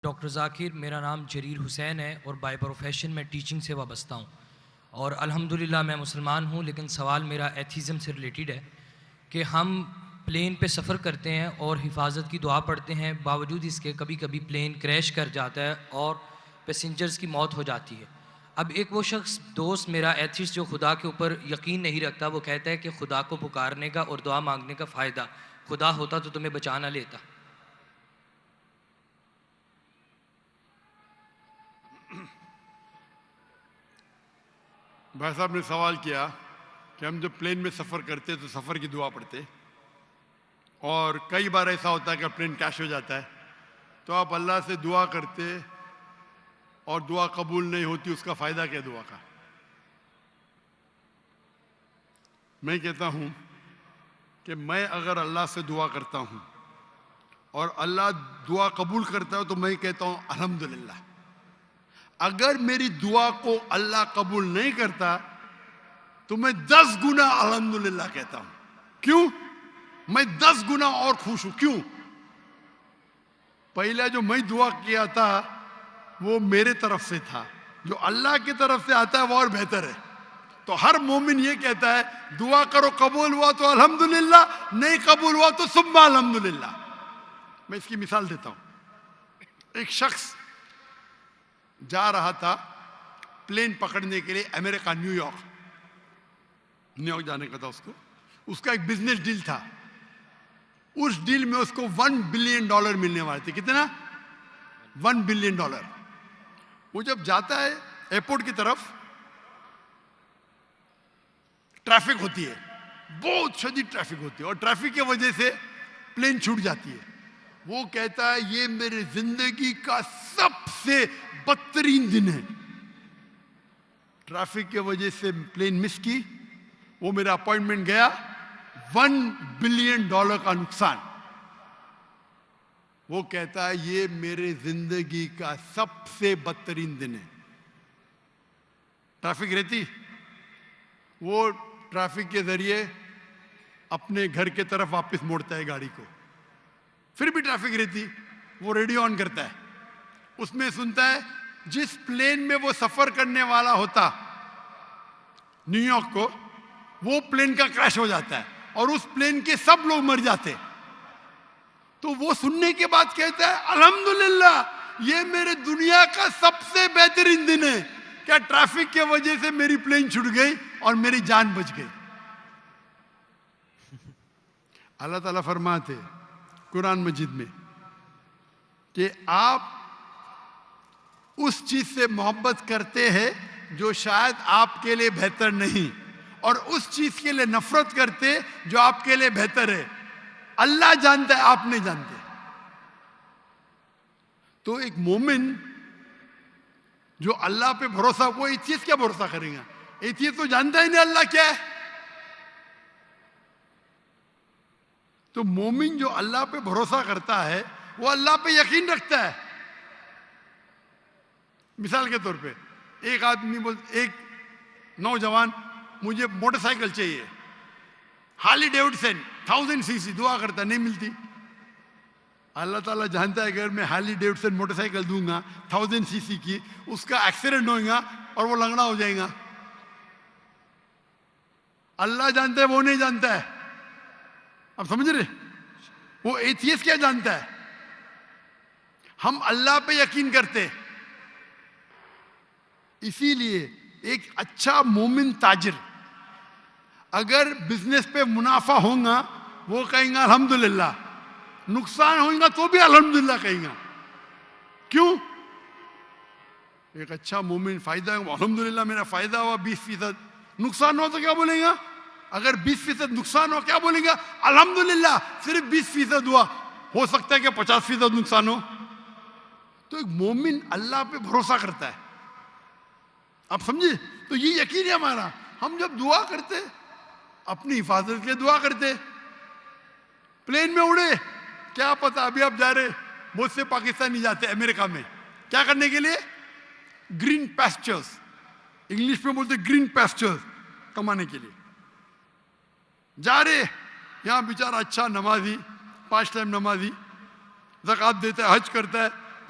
Doctor ذاکر، میرا نام جریر حسین ہے اور بائی پروفیشن میں ٹیچنگ سے وابستہ ہوں، اور الحمدللہ میں مسلمان ہوں، لیکن سوال میرا ایتھیزم سے ریلیٹڈ ہے کہ ہم پلین پہ سفر کرتے ہیں اور حفاظت کی دعا پڑھتے ہیں، باوجود اس کے کبھی کبھی پلین کریش کر جاتا ہے اور پیسنجرز کی موت ہو جاتی ہے۔ اب ایک وہ شخص دوست میرا ایتھیسٹ جو خدا کے اوپر یقین نہیں رکھتا، وہ کہتا ہے کہ خدا کو پکارنے کا اور دعا مانگنے کا فائدہ، خدا ہوتا تو تمہیں بچا نہ لیتا۔ بھائی صاحب نے سوال کیا کہ ہم جب پلین میں سفر کرتے تو سفر کی دعا پڑھتے، اور کئی بار ایسا ہوتا ہے کہ پلین کریش ہو جاتا ہے تو آپ اللہ سے دعا کرتے اور دعا قبول نہیں ہوتی، اس کا فائدہ کیا دعا کا؟ میں کہتا ہوں کہ میں اگر اللہ سے دعا کرتا ہوں اور اللہ دعا قبول کرتا ہے تو میں کہتا ہوں الحمدللہ۔ اگر میری دعا کو اللہ قبول نہیں کرتا تو میں 10 گنا الحمدللہ کہتا ہوں۔ کیوں؟ میں 10 گنا اور خوش ہوں۔ کیوں؟ پہلا جو میں دعا کیا تھا وہ میرے طرف سے تھا، جو اللہ کی طرف سے آتا ہے وہ اور بہتر ہے۔ تو ہر مومن یہ کہتا ہے دعا کرو، قبول ہوا تو الحمدللہ، نہیں قبول ہوا تو ثم الحمدللہ۔ میں اس کی مثال دیتا ہوں۔ ایک شخص جا رہا تھا پلین پکڑنے کے لیے امریکہ، نیو یارک جانے کا تھا اس کا ایک بزنس ڈیل تھا۔ اس ڈیل میں اس کو $1 بلین ملنے والے تھے۔ کتنا؟ $1 بلین۔ وہ جب جاتا ہے ایئرپورٹ کی طرف، ٹریفک ہوتی ہے، بہت شدید ٹریفک ہوتی ہے، اور ٹریفک کی وجہ سے پلین چھوٹ جاتی ہے۔ وہ کہتا ہے یہ میرے زندگی کا سب سے بدترین دن ہے۔ ٹریفک کی وجہ سے پلین مس کی، وہ میرا اپوائنٹمنٹ گیا، $1 بلین کا نقصان۔ وہ کہتا ہے یہ میرے زندگی کا سب سے بدترین دن ہے۔ ٹریفک رہتی، وہ ٹریفک کے ذریعے اپنے گھر کے طرف واپس موڑتا ہے گاڑی کو۔ پھر بھی ٹریفک رہتی، وہ ریڈیو آن کرتا ہے، اس میں سنتا ہے جس پلین میں وہ سفر کرنے والا ہوتا نیو یارک کو، وہ پلین کا کریش ہو جاتا ہے اور اس پلین کے سب لوگ مر جاتے۔ تو وہ سننے کے بعد کہتا ہے الحمدللہ یہ میرے دنیا کا سب سے بہترین دن ہے، کیا ٹریفک کی وجہ سے میری پلین چھوٹ گئی اور میری جان بچ گئی۔ اللہ تعالیٰ فرماتے قرآن مجید میں کہ آپ اس چیز سے محبت کرتے ہیں جو شاید آپ کے لیے بہتر نہیں، اور اس چیز کے لیے نفرت کرتے جو آپ کے لیے بہتر ہے۔ اللہ جانتا ہے، آپ نہیں جانتے۔ تو ایک مومن جو اللہ پہ بھروسہ، وہ ایتھیسٹ کیا بھروسہ کرے گا؟ ایتھیسٹ تو جانتا ہی نہیں اللہ کیا ہے۔ تو مومن جو اللہ پہ بھروسہ کرتا ہے وہ اللہ پہ یقین رکھتا ہے۔ مثال کے طور پہ ایک آدمی ایک نوجوان مجھے موٹر سائیکل چاہیے، ہارلی ڈیوڈسن 1000 cc، دعا کرتا نہیں ملتی۔ اللہ تعالیٰ جانتا ہے کہ اگر میں ہارلی ڈیوڈسن موٹر سائیکل دوں گا 1000 cc کی، اس کا ایکسیڈنٹ ہوئے گا اور وہ لنگڑا ہو جائے گا۔ اللہ جانتا ہے، وہ نہیں جانتا ہے۔ اب سمجھ رہے؟ وہ ایتھیسٹ کیا جانتا ہے؟ ہم اللہ پہ یقین کرتے۔ اسی لیے ایک اچھا مومن تاجر اگر بزنس پہ منافع ہوگا وہ کہیں گا الحمدللہ، نقصان ہوگا تو بھی الحمدللہ کہیں گا۔ کیوں؟ ایک اچھا مومن فائدہ ہے، الحمدللہ میرا فائدہ ہوا 20%، نقصان ہو تو کیا بولیں گا؟ اگر 20% نقصان ہو کیا بولیں گا؟ الحمدللہ صرف 20% ہوا، ہو سکتا ہے کہ 50% نقصان ہو۔ تو ایک مومن اللہ پہ بھروسہ کرتا ہے۔ آپ سمجھے؟ تو یہ یقین ہے ہمارا۔ ہم جب دعا کرتے اپنی حفاظت کے لیے دعا کرتے، پلین میں اڑے، کیا پتا ابھی آپ جا رہے، بہت سے پاکستانی جاتے امریکہ میں کیا کرنے کے لیے؟ گرین پیسچرز، انگلش میں بولتے گرین پیسچرز، کمانے کے لیے جا رہے۔ یہاں بیچارہ اچھا نمازی، 5 ٹائم نمازی، زکوٰۃ دیتا ہے، حج کرتا ہے،